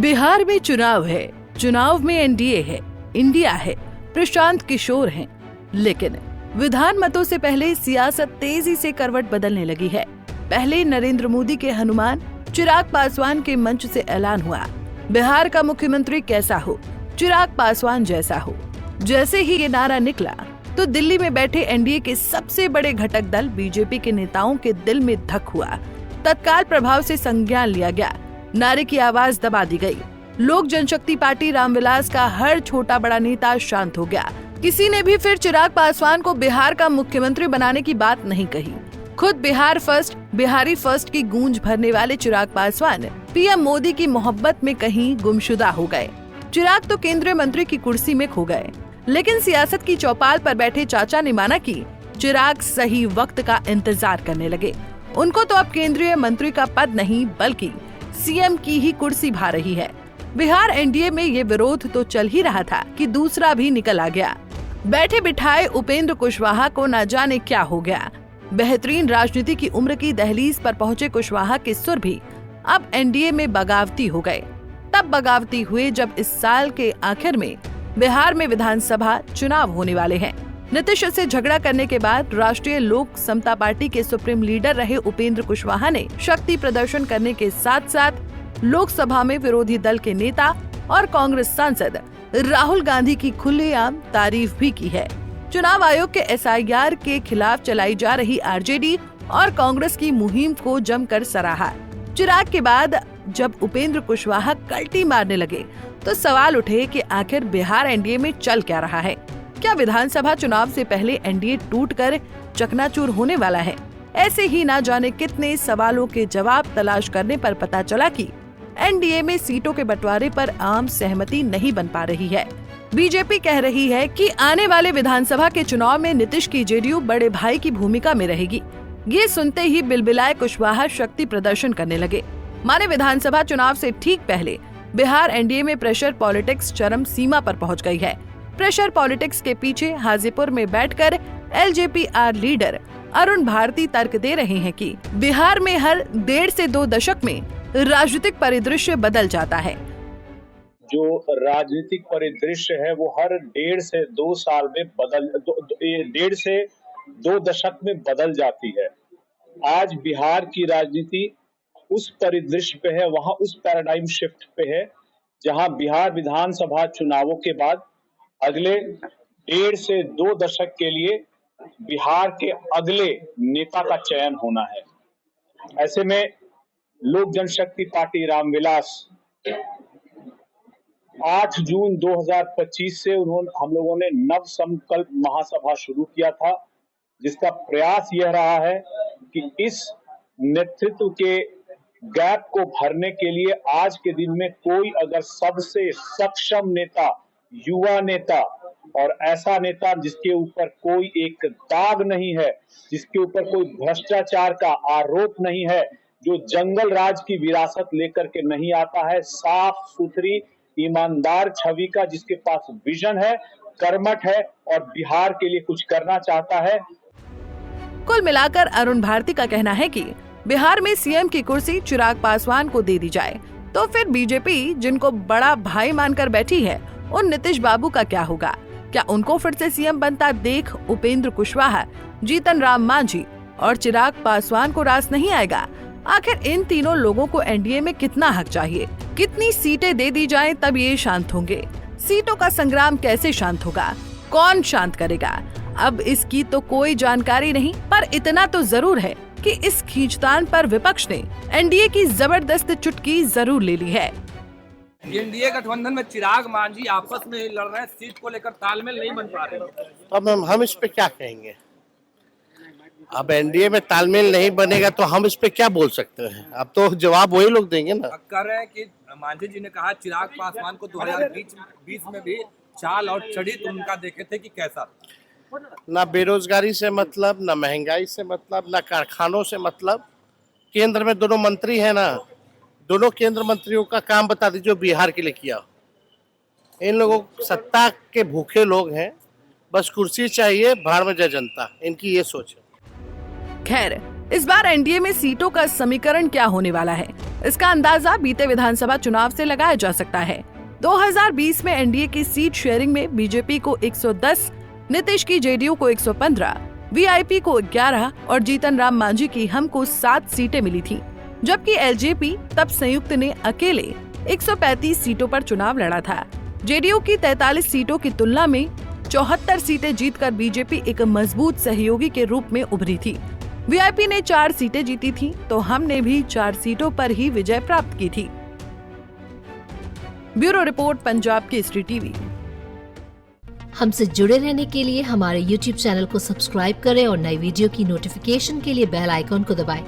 बिहार में चुनाव है, चुनाव में एनडीए है, इंडिया है, प्रशांत किशोर हैं, लेकिन विधान मतों से पहले सियासत तेजी से करवट बदलने लगी है। पहले नरेंद्र मोदी के हनुमान चिराग पासवान के मंच से ऐलान हुआ, बिहार का मुख्यमंत्री कैसा हो, चिराग पासवान जैसा हो। जैसे ही ये नारा निकला तो दिल्ली में बैठे एनडीए के सबसे बड़े घटक दल बीजेपी के नेताओं के दिल में धक हुआ। तत्काल प्रभाव से संज्ञान लिया गया, नारे की आवाज दबा दी गई। लोक जनशक्ति पार्टी रामविलास का हर छोटा बड़ा नेता शांत हो गया। किसी ने भी फिर चिराग पासवान को बिहार का मुख्यमंत्री बनाने की बात नहीं कही। खुद बिहार फर्स्ट, बिहारी फर्स्ट की गूंज भरने वाले चिराग पासवान पीएम मोदी की मोहब्बत में कहीं गुमशुदा हो गए। चिराग तो केंद्रीय मंत्री की कुर्सी में खो गए, लेकिन सियासत की चौपाल पर बैठे चाचा ने माना कि चिराग सही वक्त का इंतजार करने लगे। उनको तो अब केंद्रीय मंत्री का पद नहीं बल्कि सीएम की ही कुर्सी भा रही है। बिहार एनडीए में ये विरोध तो चल ही रहा था कि दूसरा भी निकल आ गया। बैठे बिठाए उपेंद्र कुशवाहा को न जाने क्या हो गया। बेहतरीन राजनीति की उम्र की दहलीज पर पहुंचे कुशवाहा के सुर भी अब एनडीए में बगावती हो गए। तब बगावती हुए जब इस साल के आखिर में बिहार में विधानसभा चुनाव होने वाले हैं। नीतीश से झगड़ा करने के बाद राष्ट्रीय लोक समता पार्टी के सुप्रीम लीडर रहे उपेंद्र कुशवाहा ने शक्ति प्रदर्शन करने के साथ साथ लोकसभा में विरोधी दल के नेता और कांग्रेस सांसद राहुल गांधी की खुलेआम तारीफ भी की है। चुनाव आयोग के एसआईआर के खिलाफ चलाई जा रही आरजेडी और कांग्रेस की मुहिम को जमकर सराहा। चिराग के बाद जब उपेंद्र कुशवाहा कल्टी मारने लगे तो सवाल उठे कि आखिर बिहार एनडीए में चल क्या रहा है। क्या विधानसभा चुनाव से पहले एनडीए टूटकर चकनाचूर होने वाला है? ऐसे ही ना जाने कितने सवालों के जवाब तलाश करने पर पता चला कि एनडीए में सीटों के बंटवारे पर आम सहमति नहीं बन पा रही है। बीजेपी कह रही है कि आने वाले विधानसभा के चुनाव में नीतीश की जेडीयू बड़े भाई की भूमिका में रहेगी। ये सुनते ही बिलबिलाए कुशवाहा शक्ति प्रदर्शन करने लगे। माने विधानसभा चुनाव से ठीक पहले बिहार एनडीए में प्रेशर पॉलिटिक्स चरम सीमा पर पहुंच गई है। प्रेशर पॉलिटिक्स के पीछे हाजीपुर में बैठकर एलजेपी-आर लीडर अरुण भारती तर्क दे रहे हैं कि बिहार में हर 1.5 से 2 दशक में राजनीतिक परिदृश्य बदल जाता है। जो राजनीतिक परिदृश्य है वो हर 1.5 से 2 साल में 1.5 से 2 दशक में बदल जाती है। आज बिहार की राजनीति उस परिदृश्य पे है, वहाँ उस पैराडाइम शिफ्ट पे है जहाँ बिहार विधानसभा चुनावों के बाद अगले 1.5 से 2 दशक के लिए बिहार के अगले नेता का चयन होना है। ऐसे में लोक जनशक्ति पार्टी रामविलास 8 जून 2025 से हम लोगों ने नव संकल्प महासभा शुरू किया था, जिसका प्रयास यह रहा है कि इस नेतृत्व के गैप को भरने के लिए आज के दिन में कोई अगर सबसे सक्षम नेता, युवा नेता और ऐसा नेता जिसके ऊपर कोई एक दाग नहीं है, जिसके ऊपर कोई भ्रष्टाचार का आरोप नहीं है, जो जंगल राज की विरासत लेकर के नहीं आता है, साफ सुथरी ईमानदार छवि का, जिसके पास विजन है, कर्मठ है और बिहार के लिए कुछ करना चाहता है। कुल मिलाकर अरुण भारती का कहना है कि बिहार में सीएम की कुर्सी चिराग पासवान को दे दी जाए तो फिर बीजेपी जिनको बड़ा भाई मानकर बैठी है, उन नीतीश बाबू का क्या होगा? क्या उनको फिर से सीएम बनता देख उपेंद्र कुशवाहा, जीतन राम मांझी और चिराग पासवान को रास नहीं आएगा? आखिर इन तीनों लोगों को एनडीए में कितना हक चाहिए? कितनी सीटें दे दी जाएं तब ये शांत होंगे? सीटों का संग्राम कैसे शांत होगा? कौन शांत करेगा? अब इसकी तो कोई जानकारी नहीं, पर इतना तो जरूर है कि इस खींचतान पर विपक्ष ने एनडीए की जबरदस्त चुटकी जरूर ले ली है। एनडीए गठबंधन में चिराग मांझी आपस में लड़ रहे हैं, सीट को लेकर तालमेल नहीं बन पा रहे। अब हम इस पे क्या कहेंगे? अब एनडीए में तालमेल नहीं बनेगा तो हम इस पे क्या बोल सकते हैं? अब तो जवाब वही लोग देंगे ना। कह रहे हैं कि मांझी जी ने कहा चिराग पासवान को 2020 में भी चाल और चढ़ी तो उनका देखे थे कि कैसा। ना बेरोजगारी से मतलब, ना महंगाई से मतलब, ना कारखानों से मतलब। केंद्र में दोनों मंत्री हैं ना, दोनों केंद्र मंत्रियों का काम बता दीजिए जो बिहार के लिए किया। इन लोगों सत्ता के भूखे लोग हैं, बस कुर्सी चाहिए, भाड़ में जय जनता, इनकी ये सोच है। खैर, इस बार एनडीए में सीटों का समीकरण क्या होने वाला है, इसका अंदाजा बीते विधानसभा चुनाव से लगाया जा सकता है। 2020 में एनडीए की सीट शेयरिंग में बीजेपी को 110, नीतीश की जेडीयू को 115, वीआईपी को 11 और जीतन राम मांझी की हमको 7 सीटें मिली थीं, जबकि एलजेपी तब संयुक्त ने अकेले 135 सीटों पर चुनाव लड़ा था। जेडीयू की 43 सीटों की तुलना में 74 सीटें जीतकर बीजेपी एक मजबूत सहयोगी के रूप में उभरी थी। वीआईपी ने 4 सीटें जीती थीं, तो हमने भी 4 सीटों पर ही विजय प्राप्त की थी। Bureau report, Punjab Kesari TV. हमसे जुड़े रहने के लिए हमारे YouTube चैनल को सब्सक्राइब करें और नई वीडियो की नोटिफिकेशन के लिए बेल आइकॉन को दबाएं।